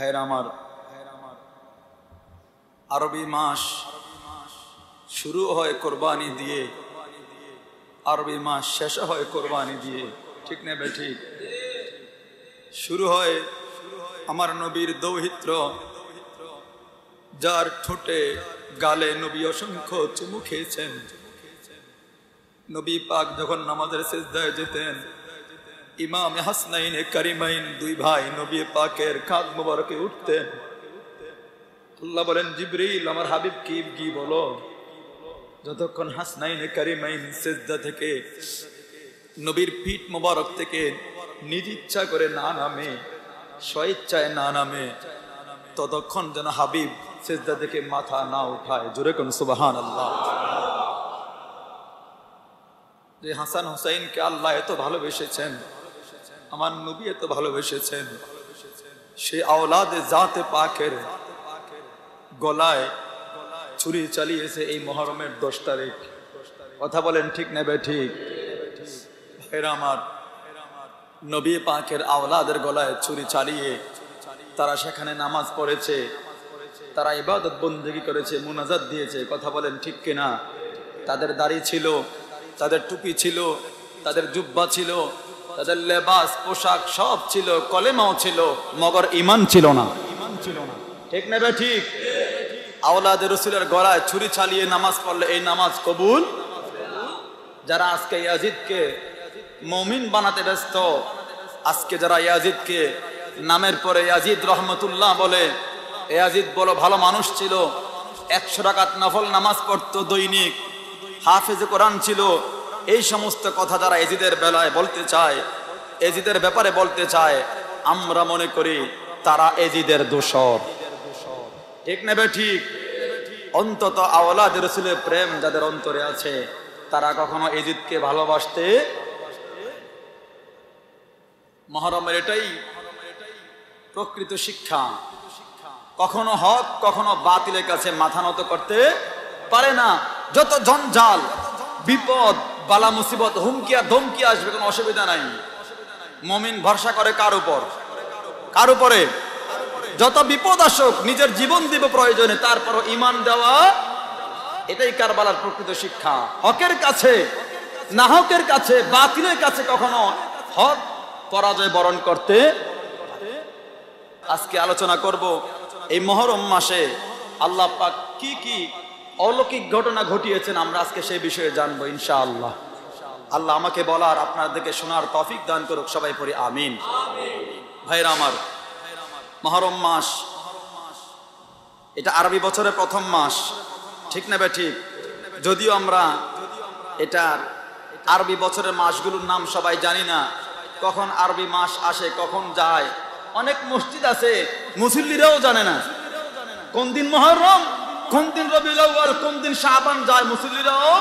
ভাইরা আমার, আরবি মাস শুরু হয় কোরবানি দিয়ে, আরবি মাস শেষ হয় কোরবানি দিয়ে, ঠিক না বেঠিক? শুরু হয় আমার নবীর দৌহিত্র, যার ঠোঁটে গালে নবী অসংখ্য চুমু খেয়েছেন। নবী পাক যখন নামাজের সিজদায় যেতেন, ইমাম হাসনাইন কারিমাইন দুই ভাই নবী পাকের কাঁধ মোবারকে উঠতেন। আল্লাহ বলেন, জিবরিল আমার হাবিব কি বলো? যতক্ষণ হাসনাইন কারিমাইন সিজদা থেকে নবীর পিঠ মোবারক থেকে নিজ ইচ্ছা করে না নামে, স্বইচ্ছায় না নামে, ততক্ষণ যেন হাবিব সিজদা থেকে মাথা না উঠায়। জোরে কোন সুবহানাল্লাহ। যে হাসান হুসাইনকে আল্লাহ এত ভালোবেসেছেন, আমার নবী এত ভালোবেসেছেন, সে আওলাদে জাতে পাকের গলায় ছুরি চালিয়েছে এই মুহররমের 10 তারিখ। কথা বলেন ঠিক নেবে ঠিক? ভাইরা আমার, নবী পাকের আওলাদের গলায় ছুরি চালিয়ে তারা সেখানে নামাজ পড়েছে, তারা ইবাদত বন্দেগী করেছে, মুনাজাত দিয়েছে। কথা বলেন ঠিক কিনা? তাদের দাড়ি ছিল, তাদের টুপি ছিল, তাদের জুব্বা ছিল, তাদের লেবাস পোশাক সব ছিল, কলেমাও ছিল, মগর ঈমান ছিল না। ঠিক নেবে ঠিক? আওলাদে রাসূলের গলায় ছুরি চালিয়ে নামাজ পড়লে এই নামাজ কবুল? যারা আজকে ইয়াজিদকে মুমিন বানাতে ব্যস্ত, আজকে যারা ইয়াজিদকে নামের পরে ইয়াজিদ রহমতুল্লাহ বলে, ইয়াজিদ বলো ভালো মানুষ ছিল, 100 রাকাত নফল নামাজ পড়তো দৈনিক, হাফেজ কোরআন ছিল, এই সমস্ত কথা যারা ইয়াজিদের বেলায় বলতে চায়, ইয়াজিদের ব্যাপারে বলতে চায়, আমরা মনে করি তারা ইয়াজিদের দোসর। ঠিক নেবে ঠিক? অন্তত আওলাদ রাসূলের প্রেম যাদের অন্তরে আছে, তারা কখনো ইয়াজিদকে ভালোবাসতে। মুহররমের এটাই প্রকৃত শিক্ষা। কখনো হক কখনো বাতিলের কাছে মাথা নত করতে পারে না। যত জঞ্জাল, বিপদ, বালা মুসিবত, হুমকি আর ধমকি আসবে, কোনো অসুবিধা নাই। মুমিন ভরসা করে কার উপর? কার উপরে? যত বিপদ আসুক নিজের জীবন দিব প্রয়োজনে, তারপরও ঈমান দেওয়া, এটাই কারবালার প্রকৃত শিক্ষা। হকের কাছে, না হকের কাছে, বাতিলের কাছে কখনো হক পরাজয় বরণ করতে। আজকে আলোচনা করব এই মুহররম মাসে আল্লাহ পাক কি কি অলৌকিক ঘটনা ঘটিয়েছেন, আমরা আজকে সেই বিষয়ে জানবো ইনশাআল্লাহ। আল্লাহ আমাকে বলার, আপনাদেরকে শোনার তৌফিক দান করুক। সবাই পড়ি আমিন। ভাইরা আমার, মুহররম মাস এটা আরবি বছরের প্রথম মাস, ঠিক না ঠিক? যদিও আমরা এটা আরবি বছরের মাসগুলোর নাম সবাই জানি না, কখন আরবি মাস আসে কখন যায়। অনেক মসজিদ আছে মুসল্লিরাও জানে না কোন দিন মুহররম, কোন দিন রবিউল আউয়াল, কোন দিন শাবান যায়, মুসল্লিরাও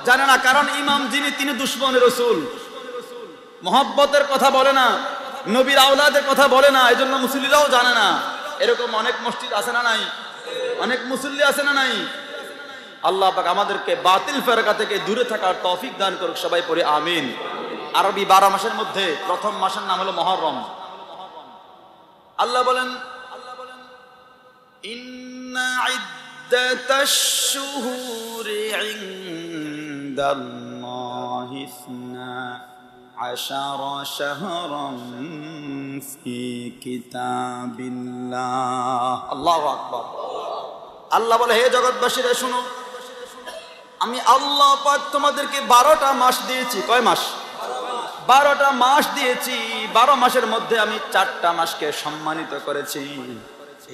জানে না। কারণ ইমাম যিনি, তিনি দুশমনে রাসূল, মহব্বতের কথা বলে না, নবীর আওলাদের কথা বলে না, এজন্য মুসল্লিরাও জানে না। এরকম অনেক মসজিদ আছে না নাই? অনেক মুসল্লি আছে না নাই? আল্লাহ পাক আমাদেরকে বাতিল ফেরকা থেকে দূরে থাকার তৌফিক দান করুক। সবাই পড়ি আমিন। আরবি 12 মাসের মধ্যে প্রথম মাসের নাম হলো মুহররম। আল্লাহ বলেন, ইন্না ইদ্দাতাশ শুহুরি ইনদাল্লাহি 12 শাহরান ফি কিতাবিল্লাহ। আল্লাহু আকবার। আল্লাহ বলে, হে জগৎবাসীরা শুনো, আমি আল্লাহ পাক তোমাদেরকে 12টা মাস দিয়েছি। কয় মাস? 12টা মাস দিয়েছি। 12 মাসের মধ্যে আমি 4টা মাসকে সম্মানিত করেছি।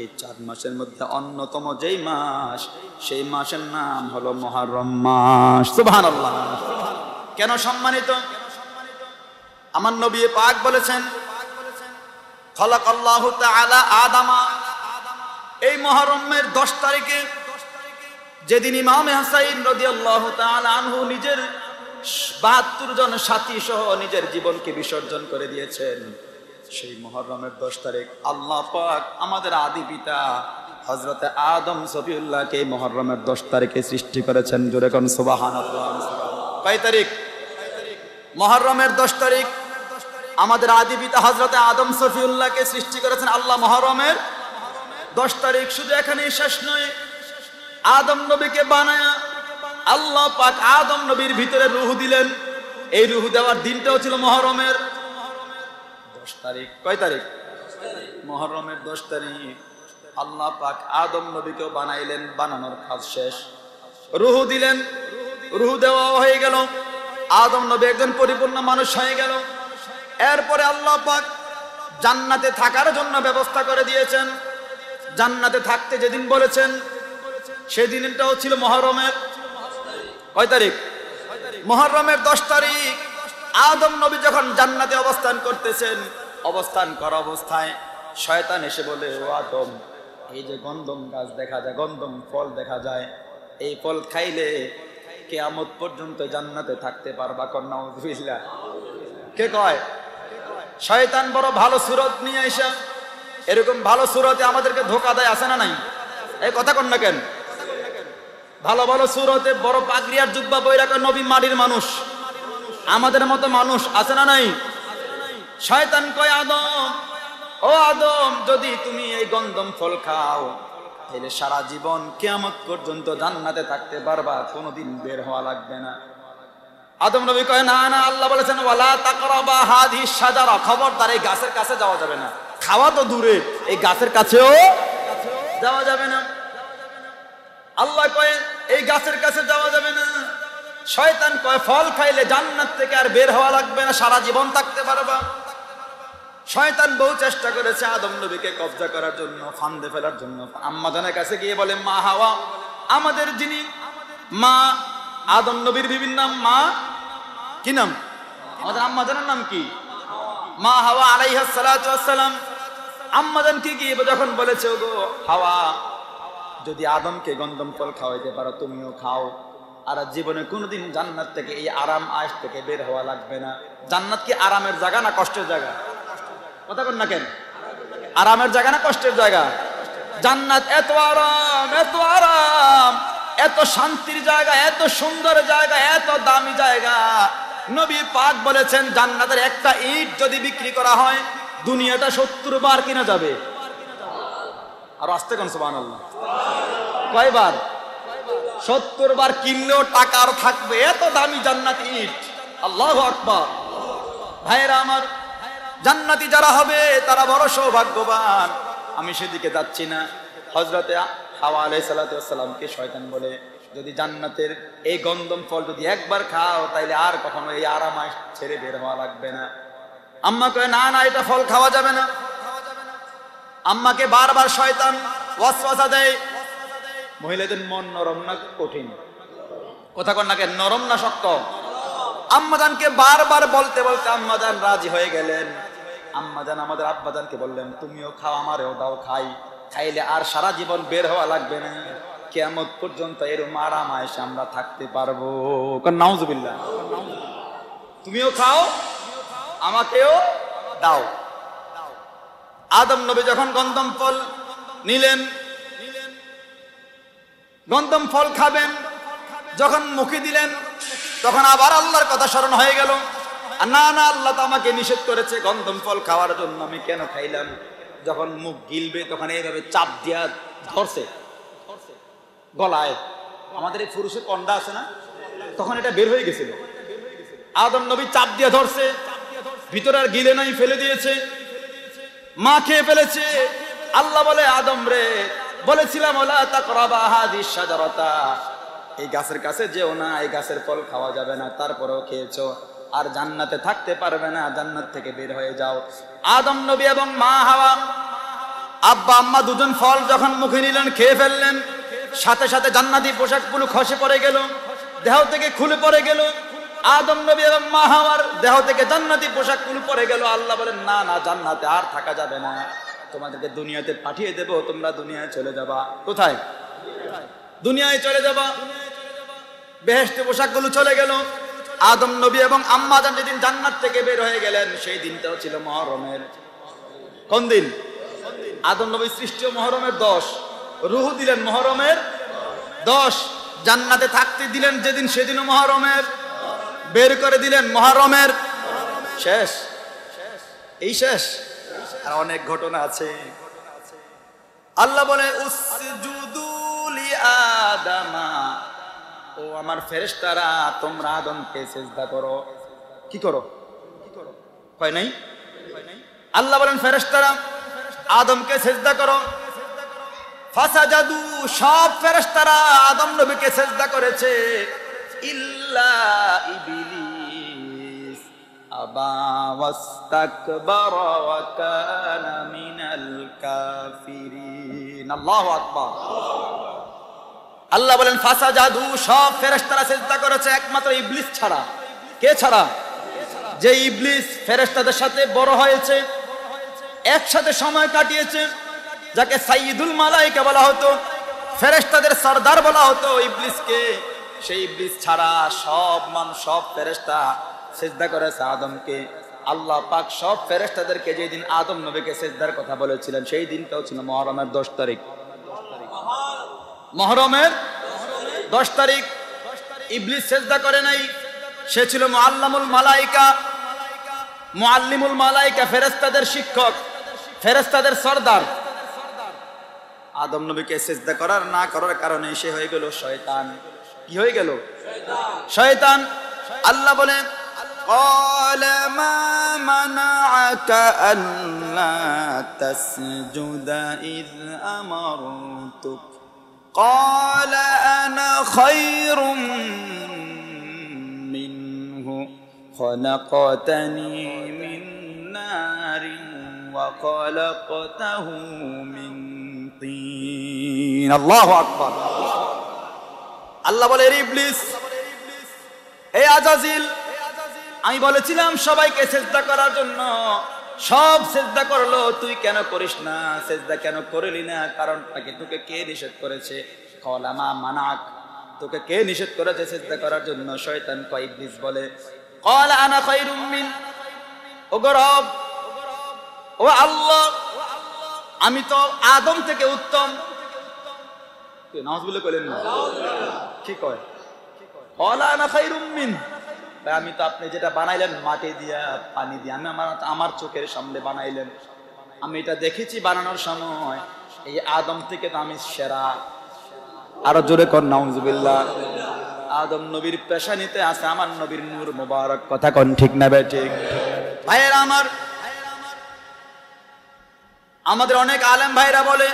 এই 4 মাসের মধ্যে অন্যতম যেই মাস, সেই মাসের নাম হলো মুহররম মাস। সুবহানাল্লাহ। কেন সম্মানিত? আমার নবী পাক বলেছেন, খালাকাল্লাহু তাআলা আদামা, এই মুহররমের 10 তারিখে যেদিন ইমাম হুসাইন রাদিয়াল্লাহু তাআলা আনহু নিজের 72 জন সাথী সহ নিজের জীবনকে বিসর্জন করে দিয়েছেন, সেই মুহররমের 10 তারিখ আল্লাহ পাক আমাদের আদি পিতা হযরত আদম সফিউল্লাহকে মুহররমের 10 তারিখে সৃষ্টি করেছেন। জোরে কোন সুবহানাল্লাহ। কয় তারিখ? মুহররমের 10 তারিখ আমাদের আদি পিতা হযরত আদম সফিউল্লাহকে সৃষ্টি করেছেন আল্লাহ মুহররমের 10 তারিখ শুধু এখানেই শেষ নয়, আদম নবীকে বানায়া আল্লাহ পাক আদম নবীর ভিতরে রূহ দিলেন। এই রূহ দেওয়ার দিনটাও ছিল মুহররমের 10 তারিখ। কয় তারিখ? মুহররমের 10 তারিখ আল্লাহ পাক আদম নবীকেও বানাইলেন। বানানোর কাজ শেষ, রূহ দিলেন। রূহ দেওয়া হয়ে গেল, আদম নবী একজন পরিপূর্ণ মানুষ হয়ে গেল। এরপরে আল্লাহ পাক জান্নাতে থাকার জন্য ব্যবস্থা করে দিয়েছেন। জান্নাতে থাকতে যেদিন বলেছেন সেই দিনটাও ছিল মুহররমের কয় তারিখ? মুহররমের 10 তারিখ। আদম নবী যখন জান্নাতে অবস্থান করতেছেন, অবস্থান করা অবস্থায় শয়তান এসে বলে, ও আদম, এই যে গন্ধম গাছ দেখা যায়, গন্ধম ফল দেখা যায়, এই ফল খাইলে কিয়ামত পর্যন্ত জান্নাতে থাকতে পারবা। নাউযুবিল্লাহ। কে কয়? শয়তান বড় ভালো সুরত নিয়ে আইসা এরকম ভালো সুরতে আমাদেরকে ধোকা দেয়, আছে না নাই? এই কথা কন না কেন? ভালো ভালো সুরতে বড় পাগড়িয়ার জুব্বা বইরা কয় নবী মাটির মানুষ, আমাদের মতো মানুষ, আছে না নাই? শয়তান কয়, আদম, ও আদম, যদি তুমি এই গন্ধম ফল খাও তাহলে সারা জীবন কিয়ামত পর্যন্ত জান্নাতে থাকতে পারবা, কোনোদিন বের হওয়া লাগবে না। আদম নবী কয়, না না, আল্লাহ বলেছেন ওয়ালা তাকরাবা হাযিহিশ শাজারা, খবরদার এই গাছের কাছে যাওয়া যাবে না। খাওয়া তো দূরে, এই গাছের কাছেও যাওয়া যাবে না। আল্লাহ কয় এই গাছের কাছে যাওয়া যাবে না। শয়তান কয় ফল খাইলে জান্নাত থেকে আর বের হওয়া লাগবে না, সারা জীবন থাকতে পারবা। শয়তান বহু চেষ্টা করেছে আদম নবীকে কবজা করার জন্য, ফান্দে ফেলার জন্য। আম্মা জানের কাছে গিয়ে বলে, মা হাওয়া, আমাদের যিনি মা, আদম নবীর বিভিন্ন নাম, মা কি নাম? আমাদের আম্মা জানের নাম কি? মা হাওয়া আলাইহিস সালাতু ওয়াস সালাম। আম্মা জান কি কি যখন বলেছে, ওগো হাওয়া, যদি আদমকে গন্ধম ফল খাওয়াইতে পারো তুমিও খাও, আর জীবনে কোনোদিন জান্নাত থেকে এই আরাম আয়েশ থেকে বের হওয়া লাগবে না। জান্নাত কি আরামের জায়গা না কষ্টের জায়গা? কথা বল না কেন? আরামের জায়গা না কষ্টের জায়গা? জান্নাত এত আরাম, এত আরাম, এত শান্তির জায়গা, এত সুন্দর জায়গা, এত দামি জায়গা। নবী পাক বলেছেন জান্নাতের একটা ইট যদি বিক্রি করা হয় দুনিয়াটা 70 বার কিনা যাবে। আর আস্তে কোন সুবহানাল্লাহ, কয়বার? 70 বার কিনলেও টাকা আর থাকবে, এত দামি জান্নাত ইট। আল্লাহু আকবার। ভাইরা আমার, জান্নাতি যারা হবে তারা বড় সৌভাগ্যবান। আমি সেদিকে যাচ্ছি না। হযরতে হাওয়া আলাইহিস সালাতু ওয়াস সালামকে শয়তান বলে, যদি জান্নাতের এই গন্ধম ফল যদি একবার খাও তাইলে আর কখনো এই আরাম ছেড়ে বের হওয়া লাগবে না। আম্মা কয়, না না, এটা ফল খাওয়া যাবে না। আম্মাকে বারবার শয়তান ওয়াসওয়াসা দেয়। মহিলাদের মন নরম না কঠিন? কথা কন না কেন? নরম না শক্ত? আম্মাজানকে বারবার বলতে বলতে আম্মাজান রাজি হয়ে গেলেন। আম্মাজান আমাদের আব্বাজানকে বললেন, তুমিও খাও, আমারেও দাও, খাই, খাইলে আর সারা জীবন বের হওয়া লাগবে না, কিয়ামত পর্যন্ত এরকম আরাম আয়েশে আমরা থাকতে পারবো। নাউজুবিল্লাহ। তুমিও খাও, আমাকেও দাও। আদম নবী যখন গন্ধম ফল নিলেন, গন্ধম ফল খাবেন, যখন মুখে দিলেন তখন আবার আল্লাহর কথা স্মরণ হয়ে গেল। না না, আল্লাহ তো আমাকে নিষেধ করেছে গন্ধম ফল খাওয়ার জন্য, আমি কেন খাইলাম? যখন মুখ গিলবে তখন এইভাবে চাপ দিয়া ধরছে গলায়, আমাদের এই পুরুষের কন্ডা আছে না, তখন এটা বের হয়ে গেছিল। আদম নবী চাপ দিয়ে ধরছে, ভিতরে আর গিলে নাই, ফেলে দিয়েছে, মা খেয়ে ফেলেছে। আল্লাহ বলে, আদম রে, বলেছিলাম ওলা তাকরাবা হাযিহিশ শাজারাতা, এই গাছের কাছে যেও না, এই গাছের ফল খাওয়া যাবে না, তারপরেও খেয়েছো, আর জান্নাতে থাকতে পারবে না, জান্নাত থেকে বের হয়ে যাও। আদম নবী এবং মা হাওয়া, আব্বা আম্মা দুজন ফল যখন মুখে নিলেন, খেয়ে ফেললেন, সাথে সাথে জান্নাতি পোশাকগুলো খসে পড়ে গেল, দেহ থেকে খুলে পড়ে গেল। আদম নবী এবং মা হাওয়ার দেহ থেকে জান্নাতি পোশাকগুলো পড়ে গেল। আল্লাহ বলেন, না না, জান্নাতে আর থাকা যাবে না, তোমাদেরকে দুনিয়াতে পাঠিয়ে দেব, তোমরা দুনিয়ায় চলে যাবা। কোথায়? দুনিয়ায় চলে যাবা। বেহেশতে পোশাকগুলো চলে গেল। আদম নবী এবং আম্মা জান যেদিন জান্নাত থেকে বের হয়ে গেলেন সেই দিনটাও ছিল মুহররমের কোন দিন? আদম নবী সৃষ্টি মুহররমের 10, রূহ দিলেন মুহররমের 10, জান্নাতে থাকতে দিলেন যেদিন সেদিনও মুহররমের, বের করে দিলেন মুহররমের। শেষ? এই শেষ? আর অনেক ঘটনা আছে। আল্লাহ বলে উসজুদু লি আদামা, ও আমার ফেরেশতারা তোমরা আদমকে সিজদা করো। কি করো? হয় নাই? আল্লাহ বলেন ফেরেশতারা আদমকে সিজদা করো। ফাসাজাদু, সব ফেরেশতারা আদম নবীকে সিজদা করেছে, ইল্লা ইবলিস আবা ওয়াস্তাকবারা ওয়া কানা মিনাল কাফিরিন। আল্লাহু আকবার। আল্লাহ বলেন ফাসাজাদু, সব ফেরেশতারা সিজদা করেছে একমাত্র ইবলিস ছাড়া। কে ছাড়া? যে ইবলিস ফেরেশতাদের সাথে বড় হয়েছে, একসাথে সময় কাটিয়েছে, যাকে সাইয়্যিদুল মালায়েকা বলা হতো, ফেরেশতাদের সরদার বলা হতো ইবলিসকে। সেই ইবলিস ছাড়া সব মানুষ, সব ফেরেশতা সিজদা করেছে আদমকে। আল্লাহ পাক সব ফেরেশতাদেরকে যেদিন আদম নবীকে সিজদার কথা বলেছিলেন সেই দিনটাও ছিল মুহররমের 10 তারিখ। মুহররমের 10 তারিখ ইবলিস সিজদা করে নাই, সে ছিল মুআল্লামুল মালায়েকা, মুআল্লিমুল মালায়েকা, ফেরেশতাদের শিক্ষক, ফেরেশতাদের সরদার। আদম নবীকে সিজদা করার না করার কারণে সে হয়ে গেল শয়তান। কি হয়ে গেল? শয়তান। আল্লাহ বলেন ক্বালা মা মানাআকা আল্লা তাসজুদা ইয আমারতুক ক্বালা আনা খায়রুম মিনহু খলাকতানি মিন নারিন ওয়া খলাকতাহু মিন তিন। আল্লাহু আকবার। আল্লাহ বলে ইবলিস, হে আজাজিল, আমি বলেছিলাম সবাইকে সিজদা করার জন্য, সব সিজদা করলো, তুই কেন করিস না? সিজদা কেন করলি না? কারণটা কি? তোকে কে নিষেধ করেছে? ক্বালা মা মানাক, তোকে কে নিষেধ করেছে সিজদা করার জন্য? শয়তান কয়, ইবলিস বলে ক্বালা আনা খায়রুম মিন, ও রব, ও আল্লাহ, আমি তো আদম থেকে উত্তম। নাউজুবিল্লাহ কইলেন না? কি কয়? ক্বালা আনা খায়রুম মিন, আমি তো আপনি যেটা বানাইলেন মাটি দিয়া পানি দিয়া, আমি আমার চোখের সামনে বানাইলেন, আমি এটা দেখেছি বানানোর সময়, এই আদম থেকে তো আমি সেরা। আরো জোরে কর নাউজুবিল্লাহ। আদম নবীর পেশানিতে আছে আমার নবীর নূর মুবারক। কথা কোন ঠিক না বে ঠিক? ভাইয়েরা আমার, আমাদের অনেক আলেম ভাইরা বলে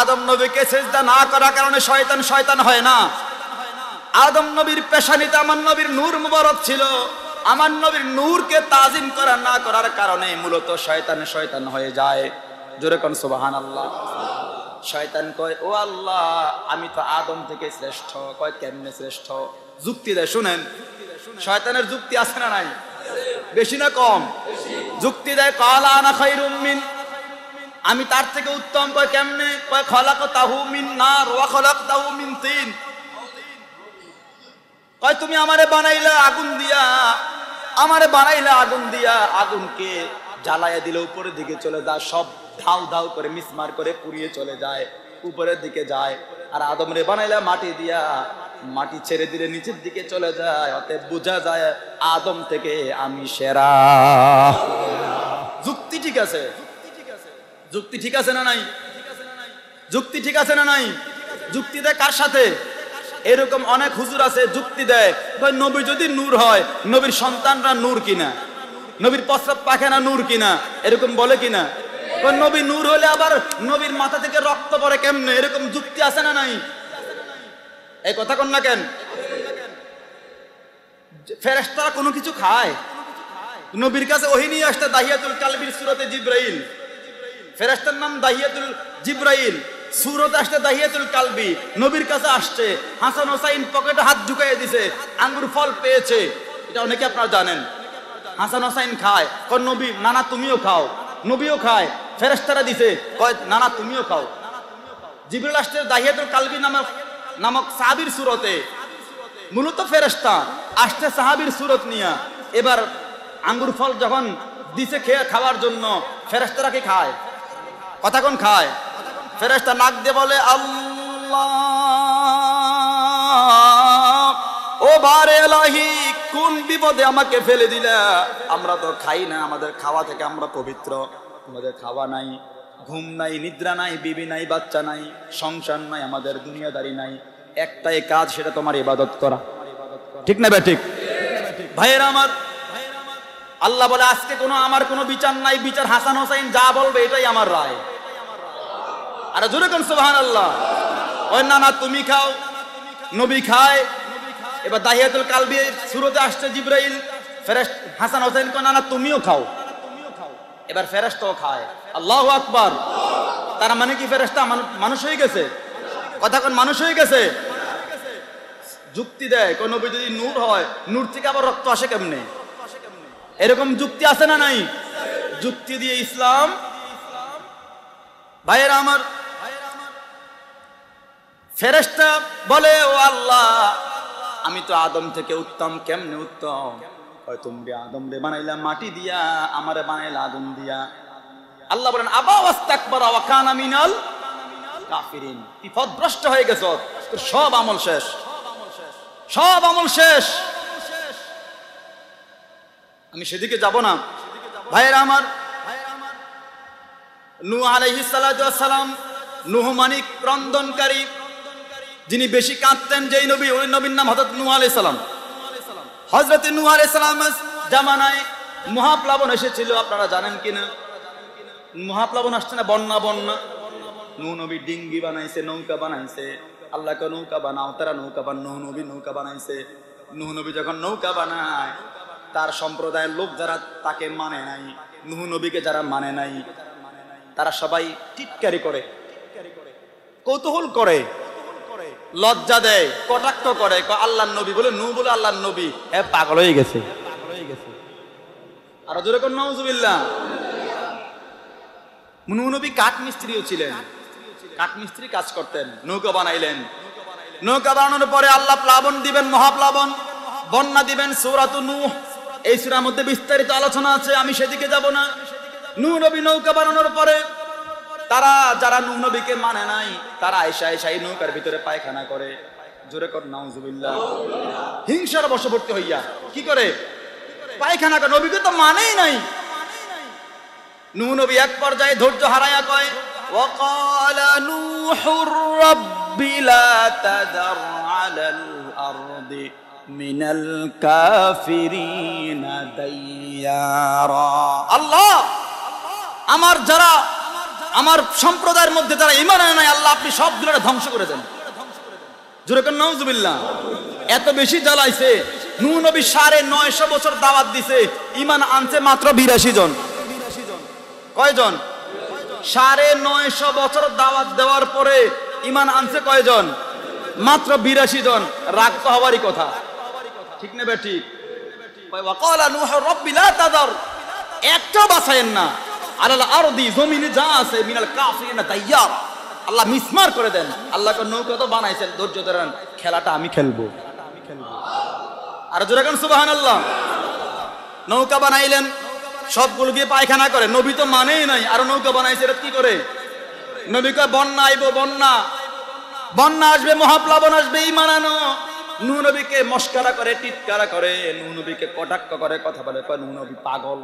আদম নবীকে সিজদা না করার কারণে শয়তান শয়তান হয় না। আদম নবীর পেশানিতে আমার নবীর নূর মুবারক ছিল, আমার নবীর নূরকে তাজিম করা না করার কারণে মূলত শয়তান শয়তান হয়ে যায়। জোরে কোন সুবহানাল্লাহ। শয়তান কয়, ও আল্লাহ, আমি তো আদম থেকে শ্রেষ্ঠ। কয় কেমনে শ্রেষ্ঠ? যুক্তি দেয়। শুনেন, শয়তানের যুক্তি আছে না নাই? বেশি না কম? যুক্তি দেয়, ক্বালা আনা খায়রুম মিন, আমি তার থেকে উত্তম। কয় কেমনে? কয় খলাকতাহু মিন নার ওয়া খলাকতাহু মিন তিন। কয় তুমি আমারে বানাইলা আগুন দিয়া, আমারে বানাইলা আগুন দিয়া, আগুনকে জ্বালায়া দিলে উপরের দিকে চলে যায়, সব ধাউ ধাউ করে মিসমার করে পুড়িয়ে চলে যায়, উপরের দিকে যায়। আর আদমরে বানাইলা মাটি দিয়া, মাটি ছেড়ে দিলে নিচের দিকে চলে যায়। অতএব বোঝা যায় আদম থেকে আমি সেরা। যুক্তি ঠিক আছে? যুক্তি ঠিক আছে না নাই? যুক্তি ঠিক আছে না নাই? যুক্তি দেয় কার সাথে? এরকম অনেক হুজুর আছে যুক্তি দেয়, নবী যদি নূর হয়, নবীর সন্তানরা নূর কিনা, নবীর প্রস্রাব পায়খানা নূর কিনা, এরকম বলে কিনা? নবী নূর হলে আবার নবীর মাথা থেকে রক্ত পড়ে কেমনে? এরকম যুক্তি আছে না নাই? এই কথা কন না কেন? ফেরেশতারা কোনো কিছু খায়? নবীর কাছে ওহী নিয়ে আসতে দাহিয়াতুল কালবির সূরাতে জিবরাইল, ফেরেশতার নাম দাহিয়াতুল জিবরাইল, সূরাতে আসতে দাহিয়াতুল কালবি, নবীর কাছে আসছে। হাসান হোসাইন পকেটে হাত ঢুকাইয়ে দিছে, আঙ্গুর ফল পেয়েছে। এটা অনেকে আপনারা জানেন। হাসান হোসাইন খায়, কয় নবী, নানা তুমিও খাও। নবীও খায়, ফেরেশতারা দিছে, কয় নানা তুমিও খাও। জিবরাইল আসছে দাহিয়াতুল কালবি নামক সাহাবীর সূরতে, মূলত ফেরেশতা আসছে সাহাবীর সূরত নিয়া। এবার আঙ্গুর ফল যখন দিছে খেয়ে খাওয়ার জন্য, ফেরেশতারা কি খায়? কথা কোন খায়? ফেরেশতা নাক দিয়ে বলে, আল্লাহ, ও বারে এলাহি, কোন বিপদে আমাকে ফেলে দিলা? আমরা তো খাই না, আমাদের খাওয়া থেকে আমরা পবিত্র, আমাদের খাওয়া নাই। ঘুম নাই, নিদ্রা নাই, বিবি নাই, বাচ্চা নাই, সংসার নাই, আমাদের দুনিয়াদারি নাই, একটাই কাজ, সেটা তোমার ইবাদত করা। ঠিক না বে ঠিক? ভাইয়েরা আমার, আল্লাহ বলে আজকে আমার কোনো বিচার নাই, বিচার হাসান হোসেন যা বলবে এটাই আমার রায়। আর জোরে কোন সুবহানাল্লাহ। ওই না না তুমি খাও, নবী খায়। এবার দাহিয়াতুল কালবি শুরুতে আসছে জিবরাইল, ফেরেশতা হাসান হোসেন কো না না তুমিও খাও। এবার ফেরেশতাও খায়। আল্লাহু আকবার। তার মানে কি ফেরেশতা মানুষ হয়ে গেছে? কথা কোন মানুষ হয়ে গেছে? যুক্তি দেয় কোন নবী যদি নূর হয়, নূর থেকে আবার রক্ত আসে কেমনে? এরকম যুক্তি আছে না নাই? যুক্তি দিয়ে ইসলাম। ভাইয়েরা আমার, ফেরেশতা বলে ও আল্লাহ আমি তো আদম থেকে উত্তম। কেমনে উত্তম? তুমি আদম রে বানাইলা মাটি দিয়া, আমারে বানাইলা আগুন দিয়া। আল্লাহ বলেন আবা ওয়াস্তাকবারা ওয়া কানা মিনাল কাফিরিন। তুই পথভ্রষ্ট হয়ে গেছ, তোর সব আমল শেষ, সব আমল শেষ। আমি সেদিকে যাব না। ভাইয়েরা আমার, নূহ আলাইহিস সালাতু ওয়াস সালাম, নূহ মানিক ক্রন্দনকারী, যিনি বেশি কাঁদতেন যেই নবী, ওই নবীর নাম হযরত নূহ আলাইহিস সালাম। হযরত নূহ আলাইহিস সালামের জামানায় মহাপ্লাবন এসেছিল, আপনারা জানেন কিনা? মহাপ্লাবন আসছে না, বন্যা বন্যা। নূহ নবী ডিঙ্গি বানাইছে, নৌকা বানাইছে। আল্লাহকে নৌকা বানাও, তারা নৌকা বানায়। নূহ নবী নৌকা বানাইছে। নূহ নবী যখন নৌকা বানায়, তার সম্প্রদায়ের লোক যারা তাকে মানে নাই, নূহ নবীকে যারা মানে নাই, তারা সবাই টিটকারি করে, কৌতূহল করে, লজ্জা দেয়, কটাক্ষ করে। আল্লাহর নবী বলে, নূহ বলে আল্লাহর নবী, হ্যাঁ পাগল হয়ে গেছে। আর জোরে কোন নাউজুবিল্লাহ। নূহ নবী কাঠ মিস্ত্রিও ছিলেন, কাঠ মিস্ত্রি কাজ করতেন। নৌকা বানাইলেন। নৌকা বানানোর পরে আল্লাহ প্লাবন দিবেন, মহাপ্লাবন, বন্যা দিবেন। সূরাতুন নূহ, এই সূরার মধ্যে বিস্তারিত আলোচনা আছে, আমি সেদিকে যাব না। নূহ নবী নৌকা বানানোর পরে তারা যারা নূহ নবীকে মানে নাই, তারা আয়েশা এই নৌকার ভিতরে পায়খানা করে। জোরে কর নাউজুবিল্লাহ। হিংসার বশবর্তী হইয়া কি করে? পায়খানা করে। নবীকে তো মানেই নাই। নূহ নবী এক পর্যায়ে ধৈর্য হারায়া কয়, ওয়াকালা নূহুর রাব্বি লা তাযার আলাল আরদি মিনাল কাফিরিনা দাইয়ারা। আল্লাহ, আমার সম্প্রদায়ের মধ্যে যারা ঈমান আনে নাই, আল্লাহ আপনি সবগুলোকে ধ্বংস করে দেন। জোরে কোন নাউজুবিল্লাহ। এত বেশি জ্বালাইছে। নূহ নবী 950 বছর দাওয়াত দিছে, ঈমান আনছে মাত্র 82 জন। কয়জন? 950 বছর দাওয়াত দেওয়ার পরে ঈমান আনছে কয়জন? মাত্র 82 জন। রাগ তো হওয়ারই কথা, ঠিক না বেটি? ওয়াকালা নূহু রাব্বি লা তাযার, একটাও বাঁচায়েন না, আলাল আরদি, জমিনে যা আছে, মিনাল কাফিরিনা দাইয়ারা। আল্লাহ মিসমার করে দেন। আল্লাহকে নৌকা তো বানাইছেন, ধৈর্য ধরেন, খেলাটা আমি খেলবো। আর জোরে কোন সুবহানাল্লাহ। নৌকা বানাইলেন, সবগুলো গিয়ে পায়খানা করে। নবী তো মানেই নাই, আর নৌকা বানাইছে। এটা কি করে? নবী কয় বন্যা আইবো, বন্যা আসবে, মহাপ্লাবন আসবে, ঈমান আনো। নূহ নবীকে মস্কারা করে, টিটকারা করে, নূহ নবীকে কটাক্ষ করে, কথা বলে। কয় নূহ নবী পাগল,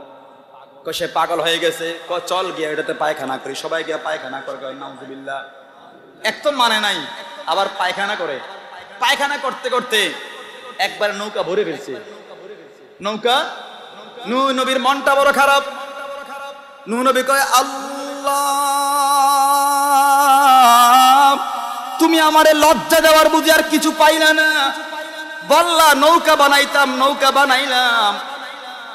কয় সে পাগল হয়ে গেছে। কয় চল গিয়ে এটাতে পায়খানা করি। সবাই গিয়ে পায়খানা করে। কয় নাউজুবিল্লাহ। এক তো মানে নাই, আবার পায়খানা করে। পায়খানা করতে করতে একবার নৌকা ভরে ফেলছে। নৌকা, নূহ নবীর মনটা বড় খারাপ। নূহ নবী কয় আল্লাহ, তুমি আমারে লজ্জা দেওয়ার বুঝি আর কিছু পাইলা না? বললা নৌকা বানাইতাম, নৌকা বানাইলাম।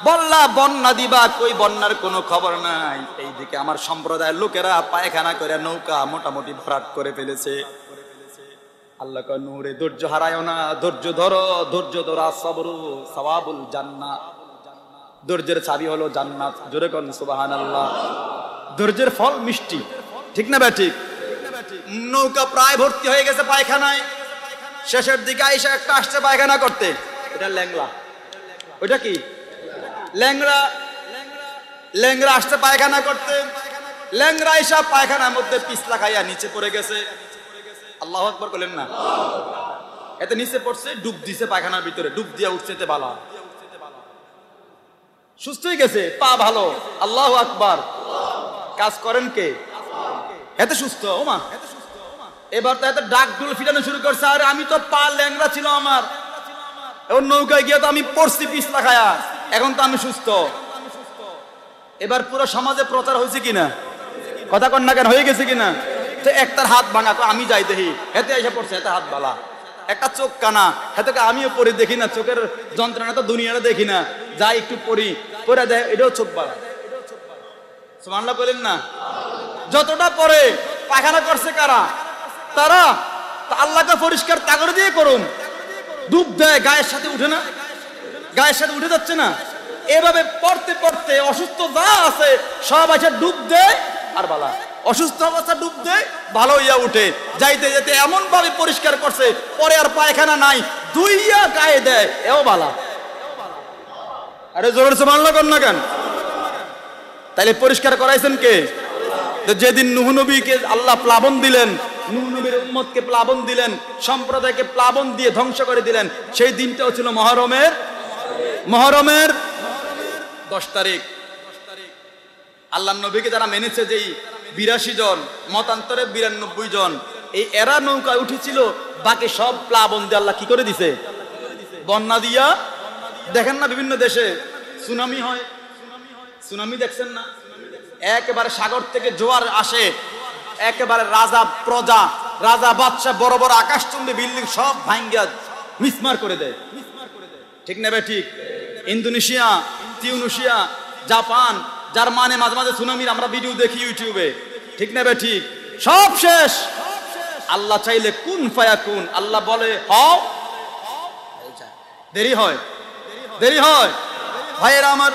বললা বন্যা দিবা, কই বন্যার কোনো খবর নাই। এইদিকে আমার সম্প্রদায়ের লোকেরা পায়খানা করে নৌকা মোটামুটি ভরাট করে ফেলেছে। আল্লাহ কয় নূহ রে, ধৈর্য হারায়ও না, ধৈর্য ধরো, ধৈর্য ধরা সবরু সওয়াবুল জান্নাহ। ধৈর্যের চাবি হলো জান্নাত। জোরে কোন সুবহানাল্লাহ। ধৈর্যের ফল মিষ্টি, ঠিক না ভাই? ঠিক। নৌকা প্রায় ভর্তি হয়ে গেছে পায়খানায়। শেষের দিকে আয়েশা একটা আসছে পায়খানা করতে। এটা ল্যাংড়া। ওইটা কি? ল্যাংড়া। ল্যাংড়া আসছে পায়খানা করতে। ল্যাংড়া আয়েশা পায়খানার মধ্যে পিছলা খাইয়া নিচে পড়ে গেছে। আল্লাহু আকবার বলেন না। এতে নিচে পড়ছে, ডুব দিছে পায়খানার ভিতরে। ডুব দিয়া উঠছে বালা, সুস্থ হয়ে গেছে, পা ভালো। আল্লাহু আকবার। কাজ করেন কে? এত সুস্থ ও মা, এবার তো এত ডাক ডুল ফিটানো শুরু করছে। আর আমি তো পা ল্যাংড়া ছিল আমার, এখন নৌকায় গিয়ে তো আমি পড়ছি পিছলা খায়া, এখন তো আমি সুস্থ। এবার পুরো সমাজে প্রচার হয়েছে কিনা, কথা কন না কেন, হয়ে গেছে কিনা? তো একটার হাত ভাঙা, আমি যাই দেখি হেতে এসে পড়ছে, এতে হাত বালা। একটা চোখ কানা, হেতকে আমিও পড়ি, দেখি না চোখের যন্ত্রণা তো দুনিয়াটা দেখি না, যাই একটু পড়ি, পড়ে দেয় এটাও চোখ বালা। সুবহানাল্লাহ বলেন না? যতটা পরে পায়খানা করছে কারা? তারা। আল্লাহকে পরিষ্কার তাগর দিয়ে করুন, ডুব দেয়, গায়ের সাথে উঠে না, গায়ের সাথে উঠে যাচ্ছে না। এভাবে পড়তে পড়তে অসুস্থ যা আছে সব আছে ডুব দেয় আর বালা, অসুস্থ অবস্থা ডুব দেয়, ভালো হইয়া উঠে, যাইতে যেতে এমন ভাবে পরিষ্কার করছে পরে আর পায়খানা নাই, দুইয়া গায়ে দেয়, এও বালা। আরে জোরে সুবহানাল্লাহ কর না কেন? তাইলে পরিষ্কার করাইছেন কে? তো যেদিন নূহ নবীকে আল্লাহ প্লাবন দিলেন, নূহ নবীর উম্মতকে প্লাবন দিলেন, সম্প্রদায়কে প্লাবন দিয়ে ধ্বংস করে দিলেন, সেই দিনটাও ছিল মহরমের 10 তারিখ। আল্লাহ নবীকে যারা মেনেছে, যেই 82 জন, মতান্তরে 92 জন, এই এরা নৌকায় উঠেছিল, বাকি সব প্লাবন দিয়ে আল্লাহ কি করে দিছে? বন্যা দিয়া। দেখেন না বিভিন্ন দেশে সুনামি হয়, সুনামি দেখছেন না? একেবারে সাগর থেকে জোয়ার আসে, একেবারে রাজা প্রজা, রাজা বাদশা, বড় বড় আকাশচুম্বী বিল্ডিং সব ভাঙ্গা মিসমার করে দেয়, ঠিক নেবে ঠিক? ইন্দোনেশিয়া, তিউনিসিয়া, জাপান, জার্মানি, মাঝে মাঝে সুনামির আমরা ভিডিও দেখি ইউটিউবে, ঠিক নেবে ঠিক? সব শেষ। আল্লাহ চাইলে কুন ফায়াকুন, আল্লাহ বলে হও, দেরি হয়, দেরি হয়। ভাইয়েরা আমার,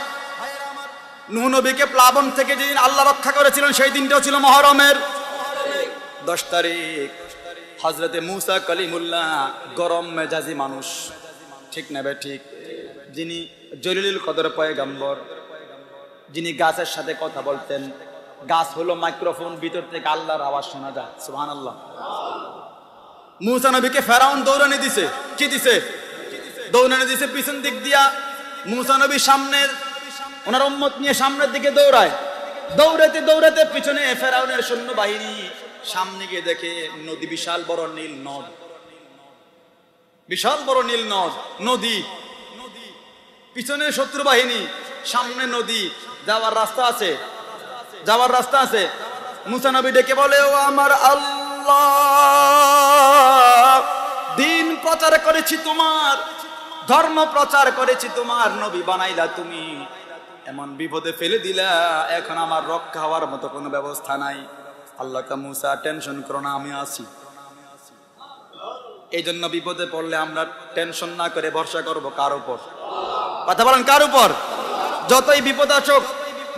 নূহ নবীকে প্লাবন থেকে যেদিন আল্লাহ রক্ষা করেছিলেন, সেই দিনটাও ছিল মহরমের 10 তারিখ। হযরতে মুসা কালিমুল্লাহ, গরম মেজাজি মানুষ, ঠিক নেবে ঠিক? যিনি জলিলুল কদর পয়গম্বর, যিনি গাছের সাথে কথা বলতেন, গাছ হলো মাইক্রোফোন, ভিতর থেকে আল্লাহর আওয়াজ শোনা যায়। সুবহানাল্লাহ। মুসা নবীকে ফেরাউন দৌড়ানি দিছে, কি দিছে? দৌড়ানি দিছে পিছন দিক দিয়া। মুসা নবী সামনে, ওনার উম্মত নিয়ে সামনের দিকে দৌড়ায়, দৌড়াতে দৌড়াতে পিছনে ফেরাউনের সৈন্যবাহিনী, সামনে গিয়ে দেখে নদী, বিশাল বড় নীল নদ, বিশাল বড় নীল নদ, নদী, পিছনে শত্রু বাহিনী, সামনে নদী, যাওয়ার রাস্তা আছে, যাওয়ার রাস্তা আছে। মুসা নবী ডেকে বলে, ও আমার আল্লাহ, দিন প্রচার করেছি তোমার, ধর্ম প্রচার করেছি তোমার, নবী বানাইলা তুমি, এমন বিপদে ফেলে দিলা, এখন আমার রক্ষা হওয়ার মতো কোনো ব্যবস্থা নাই। আল্লাহ কা মুসা, টেনশন করো না, আমি আছি। এই জন্য বিপদে পড়লে আমরা টেনশন না করে ভরসা করবো কার উপর? কথা বলেন, কার উপর? যতই বিপদ আসুক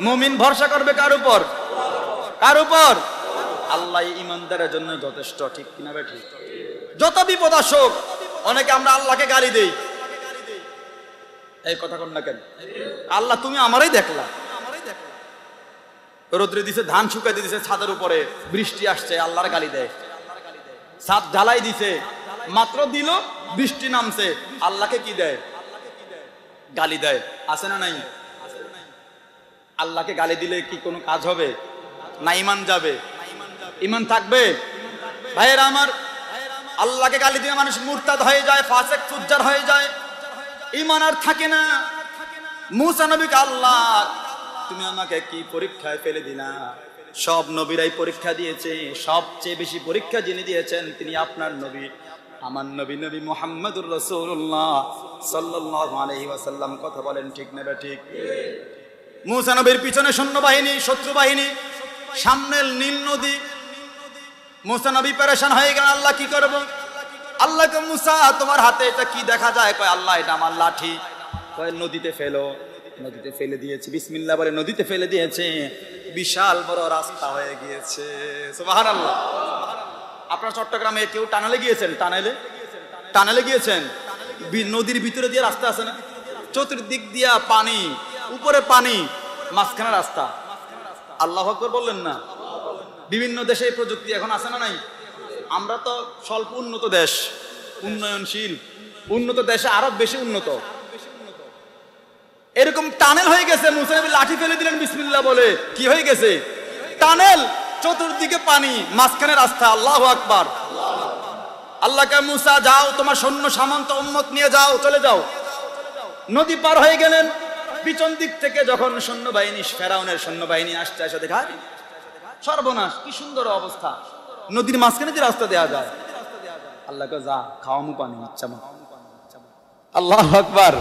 মুমিন ভরসা করবে কার উপর? কার উপর? আল্লাহ ইমানদারের জন্য যথেষ্ট, ঠিক কিনা বে ঠিক? যত বিপদ আসুক, অনেকে আমরা আল্লাহকে গালি দেই, এই কথা কন না কেন? আল্লাহ তুমি আমারই দেখলা, রোদ্রে দিছে, ধান শুকাই দিছে ছাদের উপরে, বৃষ্টি আসছে, আল্লাহর গালি দেয়। ছাদ ঢালাই দিছে, মাত্র দিল, বৃষ্টি নামছে, আল্লাহকে কি দেয়? গালি দেয়। আছে না নাই? আল্লাহকে গালি দিলে কি কোনো কাজ হবে? না ইমান যাবে? ইমান থাকবে? ভাইয়েরা আমার, আল্লাহকে গালি দিয়ে মানুষ মুরতাদ হয়ে যায়, ফাসিক ফুজ্জার হয়ে যায়, ইমান আর থাকে না। মুসা নবীকে আল্লাহ, তুমি আমাকে কি পরীক্ষায় ফেলে দিলা? সব নবীরাই পরীক্ষা দিয়েছে, সবচেয়ে বেশি পরীক্ষা যিনি দিয়েছেন তিনি আপনার নবী, আমার নবী, নবী মুহাম্মদুর রাসূলুল্লাহ সাল্লাল্লাহু আলাইহি ওয়াসাল্লাম। কথা বলেন ঠিক না ঠিক? মুসা নবীর পিছনে সৈন্যবাহিনী, শত্রু বাহিনী, সামনে নীল নদী। মুসা নবী পেরেশান হয়ে গেলেন, আল্লাহ কি করব? আল্লাহকে, মুসা তোমার হাতে এটা কি দেখা যায়? কয় আল্লাহ এটা আমার লাঠি। কয় নদীতে ফেলো। নদীতে ফেলে দিয়েছে, বিসমিল্লাহ বলে নদীতে ফেলে দিয়েছে, বিশাল বড় রাস্তা হয়ে গিয়েছে। সুবহানাল্লাহ। আপনার চট্টগ্রামে কেউ টানেলে গিয়েছেন? টানেলে গিয়েছেন? নদীর ভিতরে দিয়ে রাস্তা আছে না, চতুর্দিক দিয়া পানি, উপরে পানি, মাঝখানে রাস্তা। আল্লাহু আকবার বললেন না? বিভিন্ন দেশে এই প্রযুক্তি এখন আছে না নাই? আমরা তো স্বল্প উন্নত দেশ, উন্নয়নশীল, উন্নত দেশে আরো বেশি উন্নত। এরকম টানেল হয়ে গেছে, মুসা নবী লাঠি ফেলে দিলেন বিসমিল্লাহ বলে, কি হয়ে গেছে? টানেল। চতুর্দিকে পানি, মাঝখানে রাস্তা। আল্লাহু আকবার। আল্লাহকে মুসা যাও, তোমার সৈন্য সামন্ত উম্মত নিয়ে যাও, চলে যাও। নদী পার হয়ে গেলেন। পিছন দিক থেকে যখন সৈন্যবাহিনী, ফেরাউনের সৈন্যবাহিনী আসতে আসে, দেখা সর্বনাশ, কি সুন্দর অবস্থা, নদীর মাঝখানে যে রাস্তা দেওয়া যায়। আল্লাহকে যা, খাওয়ামু পানি, ইচ্ছা মতো। আল্লাহু আকবার।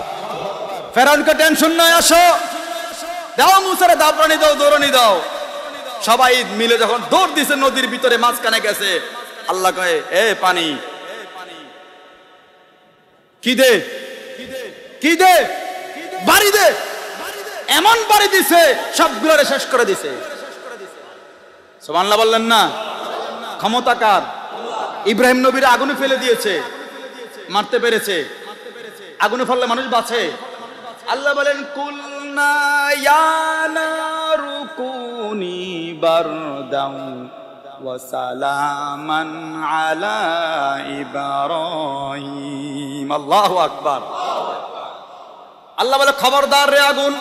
ফেরাউনকে টেনশন নয়, আসো দাও, মুসারে দাবরানি দাও, দৌড়ানি দাও। সবাই মিলে যখন দৌড় দিছে নদীর ভিতরে, মাঝখানে গেছে, আল্লাহ কয়ে এ পানি কি দে, কি দে, বাড়ি দে। এমন বাড়ি দিছে সবগুলো শেষ করে দিছে। সুবহানাল্লাহ বললেন না? ক্ষমতা কার? ইব্রাহিম নবীর আগুনে ফেলে দিয়েছে, মারতে পেরেছে। আগুনে ফেললে মানুষ বাঁচে। আল্লাহ বলেন কুলনা ইয়া নারু কুনি বারদাও ওয়া সালামান আলা ইব্রাহিম। আল্লাহু আকবার। আল্লাহ বলে খবরদার রে আগুন,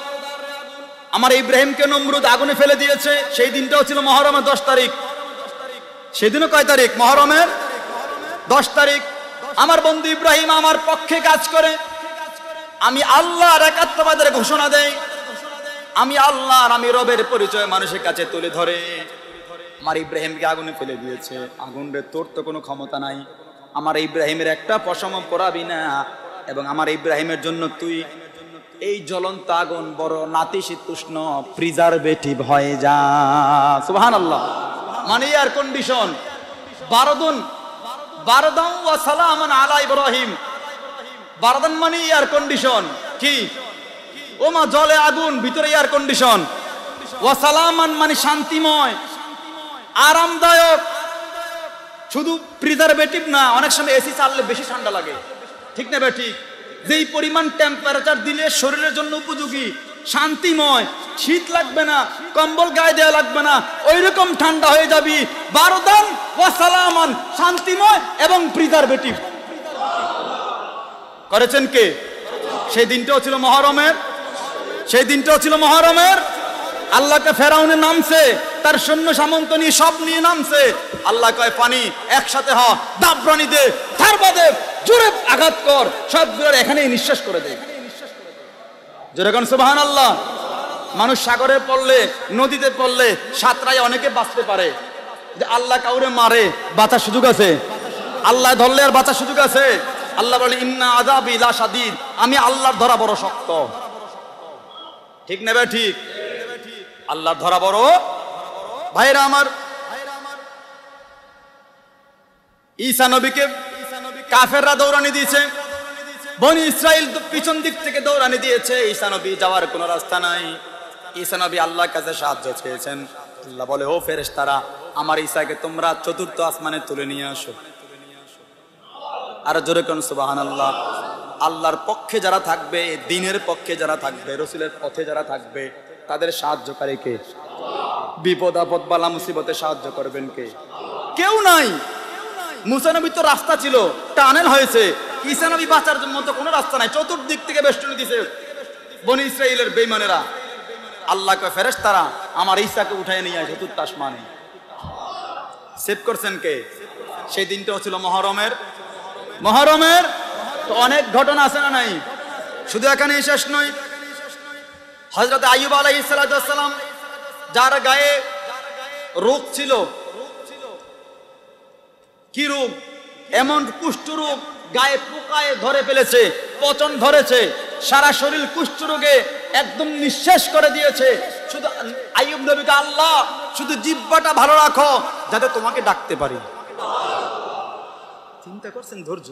আমার ইব্রাহিমকে নমরুদ আগুনে ফেলে দিয়েছে। সেই দিনটাও ছিল মুহররমের 10 তারিখ। সেদিনও কয় তারিখ? মুহররমের 10 তারিখ। আমার বন্ধু ইব্রাহিম আমার পক্ষে কাজ করে, আমি আল্লাহর একাত্মবাদের ঘোষণা দেই, আমি আল্লাহর, আমি রবের পরিচয় মানুষের কাছে তুলে ধরে আমার ইব্রাহিমকে আগুনে ফেলে দিয়েছে। আগুন রে, তোর তো কোনো ক্ষমতা নাই, আমার ইব্রাহিমের একটা পশম পরাবি না, এবং আমার ইব্রাহিমের জন্য তুই এই জ্বলন্ত আগুন বড় নাতিশীতোষ্ণ প্রিজারভেটিভ হয়ে যা। সুবহানাল্লাহ। মানে এয়ার কন্ডিশন। বারদান ওয়া সালামান আলা ইব্রাহিম। বারদান মানে এয়ার কন্ডিশন। কি? ওমা জলে আগুন, ভিতরে এয়ার কন্ডিশন। ওয়া সালামান মানে শান্তিময়, আরামদায়ক। শুধু প্রিজারভেটিভ না, অনেক সময় এসি চাললে বেশি ঠান্ডা লাগে, ঠিক না? ঠিক যেই পরিমাণ টেম্পারেচার দিলে শরীরের জন্য উপযোগী, শান্তিময়, শীত লাগবে না, কম্বল গায়ে দেওয়া লাগবে না, ওই রকম ঠান্ডা হয়ে যাবি। বারদান ওয়া সালামান, শান্তিময় এবং প্রিজারভেটিভ করেছেন কে? সেই দিনটাও ছিল মুহররমের, সেই দিনটাও ছিল মুহররমের। আল্লাহকে ফেরাউনে নামছে, তার সৈন্য সামন্ত নিয়ে সব নিয়ে নামছে। আল্লাহ কয় পানি একসাথে হ, দাবরানি দে, থারবা দে, জোরে আঘাত কর, সবগুলো এখানেই নিঃশ্বাস করে দে। জোরে কোন সুবহানাল্লাহ। মানুষ সাগরে পড়লে, নদীতে পড়লে সাঁতরায় অনেকে বাঁচতে পারে। যে আল্লাহ কাউরে মারে, বাঁচার সুযোগ আছে? আল্লাহ ধরলে আর বাঁচার সুযোগ আছে? আল্লাহ বলে ইন্না আযাবি লা শাদীদ, আমি আল্লাহর ধরা বড় শক্ত। ঠিক নেবে? ঠিক। আল্লাহর ধরা বড়। ভাইরা আমার, ঈসা নবীকে কাফেররা দৌড়ানি দিয়েছে, বনি ইসরাইল পিছন দিক থেকে দৌড়ানি দিয়েছে। ঈসা নবী যাওয়ার কোনো রাস্তা নাই। ঈসা নবী আল্লাহর কাছে সাহায্য চেয়েছেন। আল্লাহ বলে ও ফেরেশতারা, আমার ঈসাকে তোমরা চতুর্থ আসমানে তুলে নিয়ে আসো। আর জোরে কোন সুবহানাল্লাহ। আল্লাহর পক্ষে যারা থাকবে, দ্বীনের পক্ষে যারা থাকবে, রাসূলের পথে যারা থাকবে, তাদের সাহায্যকারী কে? বিপদ আপদ বালা মুসিবতে সাহায্য করবেন কে? কেউ নাই। মুসা নবীর তো রাস্তা ছিল, টানেল হয়েছে। ঈসা নবী বাঁচার মতো কোনো রাস্তা নাই, চতুর্দিক থেকে বেষ্টনী দিছে বনি ইসরাইলের বেঈমানেরা। আল্লাহকে ফেরেশতারা আমার ঈসাকে উঠায় নিয়ে আসে চতুর্থ আসমানে। সেভ করছেন কে? সেই দিনটাও ছিল মুহররমের। মুহররমের তো অনেক ঘটনা আছে না নাই? শুধু এখানেই শেষ নয়। হযরত আইয়ুব আলাইহিস সালাম, যার গায়ে রোগ ছিল, কি রোগ? এমন কুষ্ঠ রোগ, গায়ে পোকায় ধরে ফেলেছে, পচন ধরেছে, সারা শরীর কুষ্ঠ রোগে একদম নিঃশেষ করে দিয়েছে। শুধু আইয়ুব নবীকে আল্লাহ শুধু জিহ্বাটা ভালো রাখো যাতে তোমাকে ডাকতে পারি। চিন্তা করছেন ধৈর্য?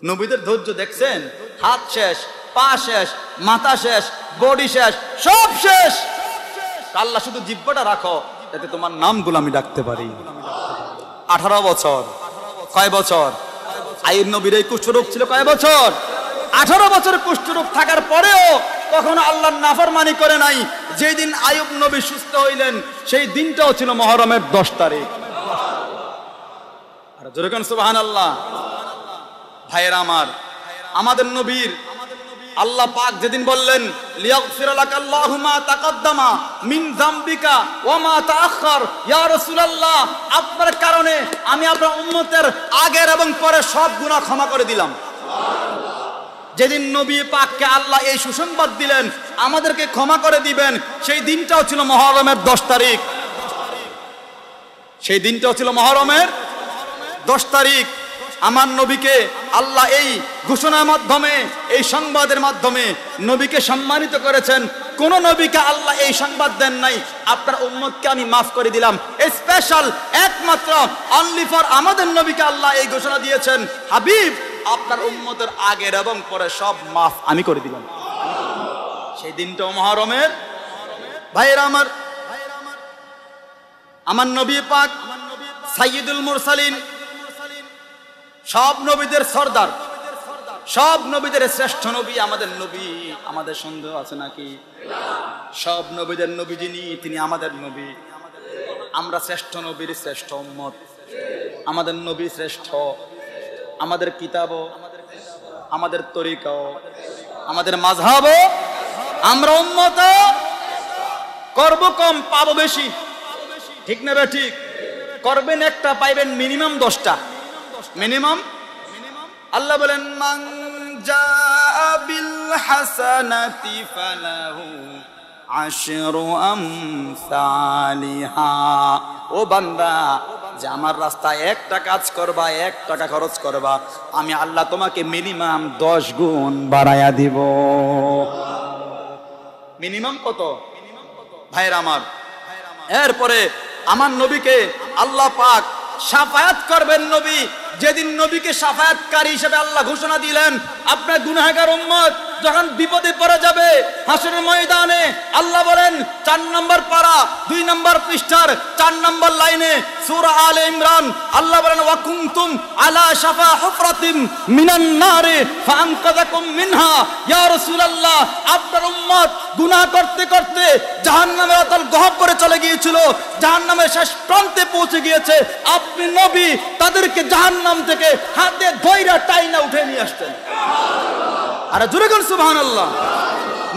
নবীদের ধৈর্য দেখছেন? হাত শেষ, পা শেষ, মাথা শেষ, বডি শেষ, সব শেষ। আল্লাহ শুধু জিহ্বাটা রাখো যাতে তোমার নামগুলো আমি ডাকতে পারি। 18 বছর। কয় বছর? আইয়ুব নবীর এই কুষ্ঠরোগ ছিল কয় বছর? 18 বছর কুষ্ঠরোগ থাকার পরেও কখনো আল্লাহর নাফরমানি করে নাই। যেই দিন আইয়ুব নবী সুস্থ হইলেন, সেই দিনটাও ছিল মুহররমের 10 তারিখ। আর জোরে কোন সুবহানাল্লাহ। ভাইয়েরা আমার, আমাদের নবীর আল্লাহ পাক যেদিন বললেন লিয়াগফির লাকাল্লাহু মা তাকাদ্দামা মিন যামবিকা ওয়া মা তাআখার, ইয়া রাসূলুল্লাহ আপনার কারণে আমি আপনার উম্মতের আগের এবং পরের সব গুনাহ ক্ষমা করে দিলাম। যেদিন নবী পাককে আল্লাহ এই সুসংবাদ দিলেন আমাদেরকে ক্ষমা করে দিবেন, সেই দিনটাও ছিল মুহররমের 10 তারিখ। সেই দিনটাও ছিল মুহররমের 10 তারিখ। আমার নবীকে আল্লাহ এই ঘোষণার মাধ্যমে, এই সংবাদের মাধ্যমে নবীকে সম্মানিত করেছেন। কোন নবীকে আল্লাহ এই সংবাদ দেন নাই আপনার উম্মতকে আমি মাফ করে দিলাম। স্পেশাল একমাত্র অনলি ফর আমাদের নবীকে আল্লাহ এই ঘোষণা দিয়েছেন, হাবিব আপনার উম্মতের আগের এবং পরে সব মাফ আমি করে দিলাম। সেই দিনটাও মুহররমের। ভাইরা আমার নবী পাক সাইয়্যিদুল মুরসালিন, সব নবীদের সর্দার, সব নবীদের শ্রেষ্ঠ নবী আমাদের নবী। আমাদের সন্দেহ আছে নাকি? সব নবীদের নবী যিনি, তিনি আমাদের নবী। আমরা শ্রেষ্ঠ নবীর শ্রেষ্ঠ উম্মত। আমাদের নবী শ্রেষ্ঠ, আমাদের কিতাবও, আমাদের তরিকাও, আমাদের মাযহাবও। আমরা উম্মত, করব কম পাবো বেশি, ঠিক না? ঠিক। করবেন একটা পাইবেন মিনিমাম 10টা, মিনিমাম। আল্লাহ বলেন মান জাআ বিল হাসানাতি ফালাহু আশরু আমসালিহা। ও বান্দা, যে আমার রাস্তায় একটা কাজ করবা, 1 টাকা খরচ করবা, আমি আল্লাহ তোমাকে মিনিমাম 10 গুণ বাড়ায়া দিব। মিনিমাম কত ভাইরা আমার? এরপরে আমার নবীকে আল্লাহ পাক শাফায়াত করবেন। নবী যেদিন নবীকে শাফায়াতকারী হিসেবে আল্লাহ ঘোষণা দিলেন, আপনার গুনাহগার উম্মত যখন বিপদে পড়ে যাবে হাসরের ময়দানে, আল্লাহ বলেন 4 নম্বর পারা 2 নম্বর পৃষ্ঠার 4 নম্বর লাইনে সূরা আলে ইমরান, আল্লাহ বলেন ওয়া কুনতুম আলা শাফা হুফরাতিন মিনান নারে ফাআনকাযাকুম মিনহা। ইয়া রাসূলুল্লাহ আপনার উম্মত গুনাহ করতে করতে জাহান্নামের অতল গহ্বরে চলে গিয়েছিল, জাহান্নামের শেষ প্রান্তে পৌঁছে গিয়েছে। আপনি নবী তাদেরকে জাহান্নাম থেকে হাতে ধইরা টাইনা উঠে নিয়ে আসতেন। আরে জোরে বলুন সুবহানাল্লাহ।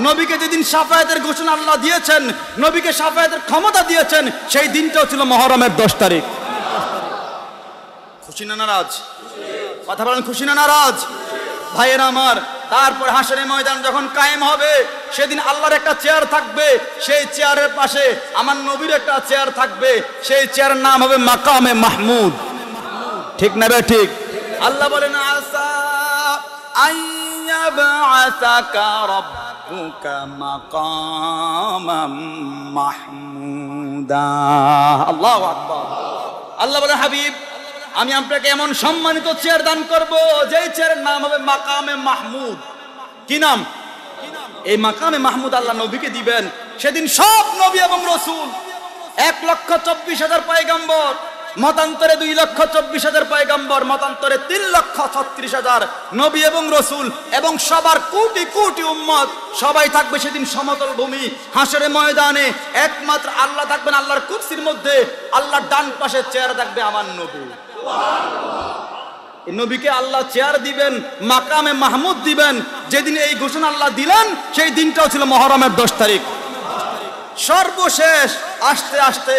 নবীকে যেদিন শাফায়াতের ঘোষণা আল্লাহ দিয়েছেন, নবীকে শাফায়াতের ক্ষমতা দিয়েছেন, সেই দিনটাও ছিল মুহররমের 10 তারিখ। খুশি না নারাজ? কথা বলেন খুশি না নারাজ? ভাইয়েরা আমার, তারপর হাসরের ময়দান যখন কায়েম হবে, সেদিন আল্লাহর একটা চেয়ার থাকবে, সেই চেয়ারের পাশে আমার নবীর একটা চেয়ার থাকবে, সেই চেয়ারের নাম হবে মাকামে মাহমুদ। ঠিক না ঠিক? আল্লাহ বলেন আসা আইয়াবআসাকা রাব্বুকা মাকামাম মাহমুদা। আল্লাহু আকবার। আল্লাহ বলেন হাবিব আমি আপনাকে এমন সম্মানিত চেয়ার দান করব, যেই চেয়ারের নাম হবে মাকামে মাহমুদ। কি নাম? এই মাকামে মাহমুদ আল্লাহ নবীকে দিবেন। সেদিন সব নবী এবং রাসূল 1,24,000 পয়গম্বর, মতান্তরে 2,24,000 পয়গম্বর, মতান্তরে 3,36,000 নবী এবং রাসূল, এবং সবার কোটি কোটি উম্মত, সবাই থাকবে সেদিন সমতল ভূমি হাসরের ময়দানে। একমাত্র আল্লাহ থাকবেন আল্লাহর কুরসির মধ্যে, আল্লাহর ডান পাশে চেয়ার থাকবে আমার নবী। এই নবীকে আল্লাহ চেয়ার দিবেন, মাকামে মাহমুদ দিবেন। যেদিন এই ঘোষণা আল্লাহ দিলেন, সেই দিনটাও ছিল মুহররমের 10 তারিখ। সর্বশেষ আস্তে আস্তে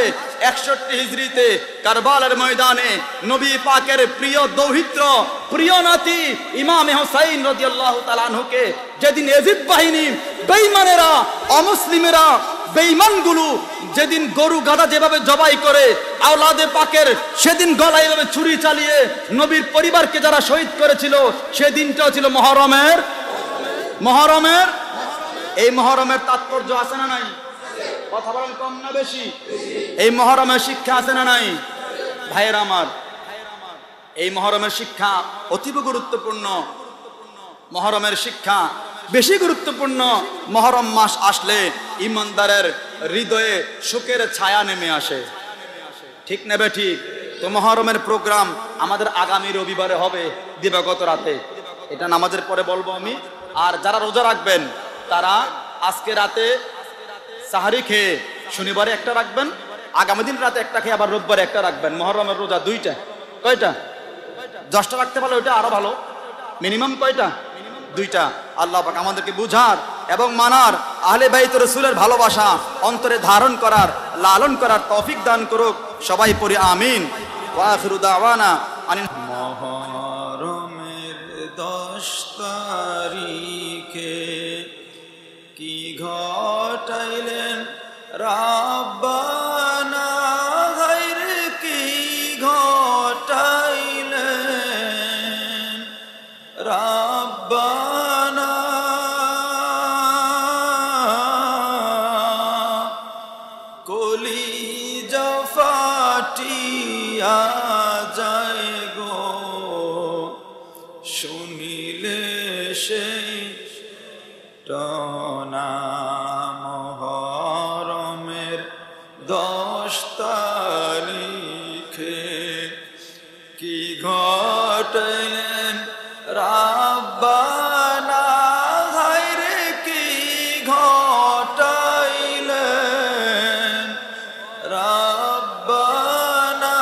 61 হিজরিতে কারবালার ময়দানে নবী পাকের প্রিয় দৌহিত্র, প্রিয় নাতি ইমামে হোসাইন রাদিয়াল্লাহু তাআলা আনহুকে যেদিন এজিদ বাহিনী, বেঈমানেরা, অমুসলিমেরা, বেঈমানগুলো যেদিন গরু গাধা যেভাবে জবাই করে আওলাদে পাকের, সেদিন গলায় এভাবে ছুরি চালিয়ে নবীর পরিবারকে যারা শহীদ করেছিল, সেদিনটাও ছিল মুহররমের। এই মুহররমের তাৎপর্য আছে না নাই? কথা বলেন কম না বেশি? এই মুহররমের শিক্ষা আছে না নাই? ভাইয়েরা আমার, এই মুহররমের শিক্ষা অতীব গুরুত্বপূর্ণ। মুহররমের শিক্ষা বেশি গুরুত্বপূর্ণ। মুহররম মাস আসলে ইমানদারের হৃদয়ে সুখের ছায়া নেমে আসে। ঠিক নেবে ঠিক? তো মুহররমের প্রোগ্রাম আমাদের আগামী রবিবারে হবে দিবাগত রাতে, এটা নামাজের পরে বলবো আমি। আর যারা রোজা রাখবেন তারা আজকে রাতে সাহারি খেয়ে শনিবারে একটা রাখবেন, আগামী দিন রাতে একটা খেয়ে আবার রোববারে একটা রাখবেন। মুহররমের রোজা 2টা। কয়টা? 10টা রাখতে পারলে ওইটা আরো ভালো। মিনিমাম কয়টা? দুইটা। আল্লাহ পাক আমাদেরকে বুঝার এবং মানার, আহলে বাইত রাসূলের ভালোবাসা অন্তরে ধারণ করার, লালন করার তৌফিক দান করুক। সবাই পড়ি আমিন। ওয়া আখিরু দাওয়ানা আনিল। মহরমের 10 তারিখে কি ঘটাইলেন রাব্বানা, হায়রে কি ঘটাইলেন রাব্বানা। কলিজা ফাটিয়া যায় গো শুনিলে সেই টনা। মহরমের 10 তারিখে কি ঘটাইলেন রাব্বানা, হায়রে কি ঘটাইলেন রাব্বানা।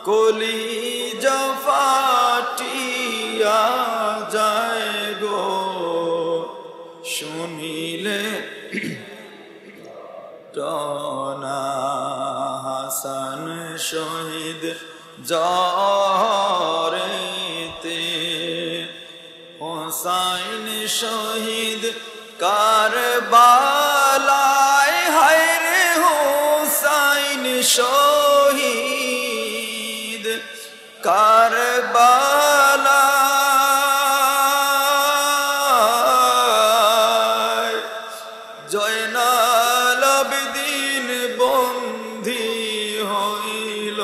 কলিজা ফাটিয়া যায় গো শুনিলে টনা। হাসান শহীদ জহরেতে, হোসাইন শহীদ কারবালায়, হায়রে হোসাইন শহীদ কারবালায়। জয়নাল আবেদিন বন্দী হইল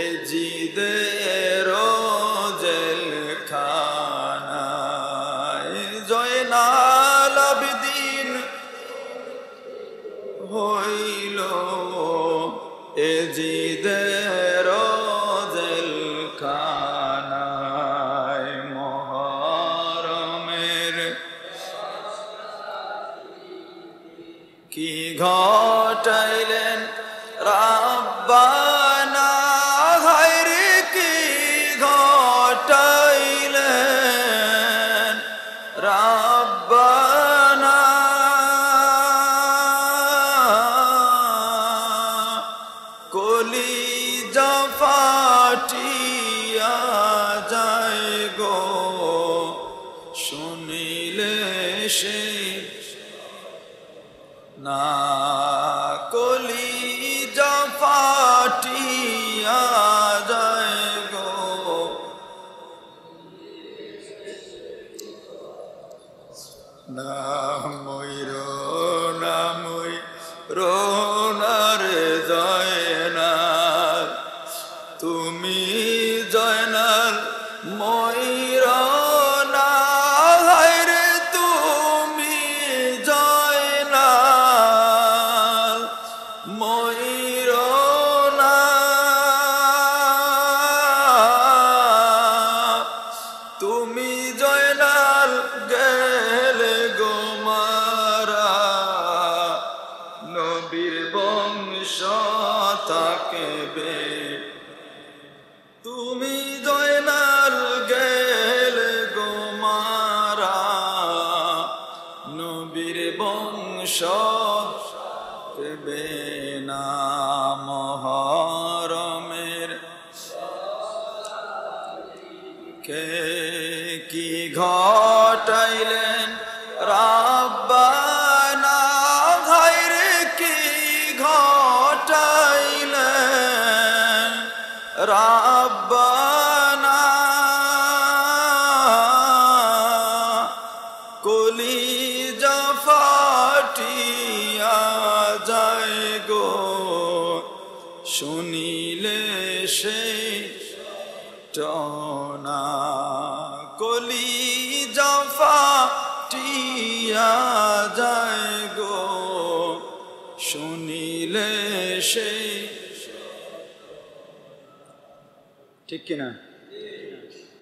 এ জিদের জেলখানায়। জয়নাল আবেদিন হইল এ জিদের জেলখানায়। মহরমের কি ঘটাইলেন রাব্বানা, হায়রে কি ঘটাইলেন রাব্বানা। কলিজা ফাটিয়া যায় গো শুনিলে সেই না। কলিজা ফাটিয়া যায় গো না। ময়ূর না ময়ূর রে জয়নাল, তুমি জয়নাল ময়ূর না, হায়রে তুমি জয়নাল ময়ূর না। তুমি জয়নাল গেলে গো মারা, নবীর বংশ থাকবে। তুমি জয়নাল গেলে গো মারা, নবীর বংশ থাকবে না। মহরমের কে কি ঘটাইলেন রাব্বানা, হায়রে কি ঘটাইলেন রাব্বানা। কলিজা ফাটিয়া যায় গো শুনিলে সেই টনা। কলিজা ফাটিয়া যায় গো শুনিলে সেই, ঠিক কিনা?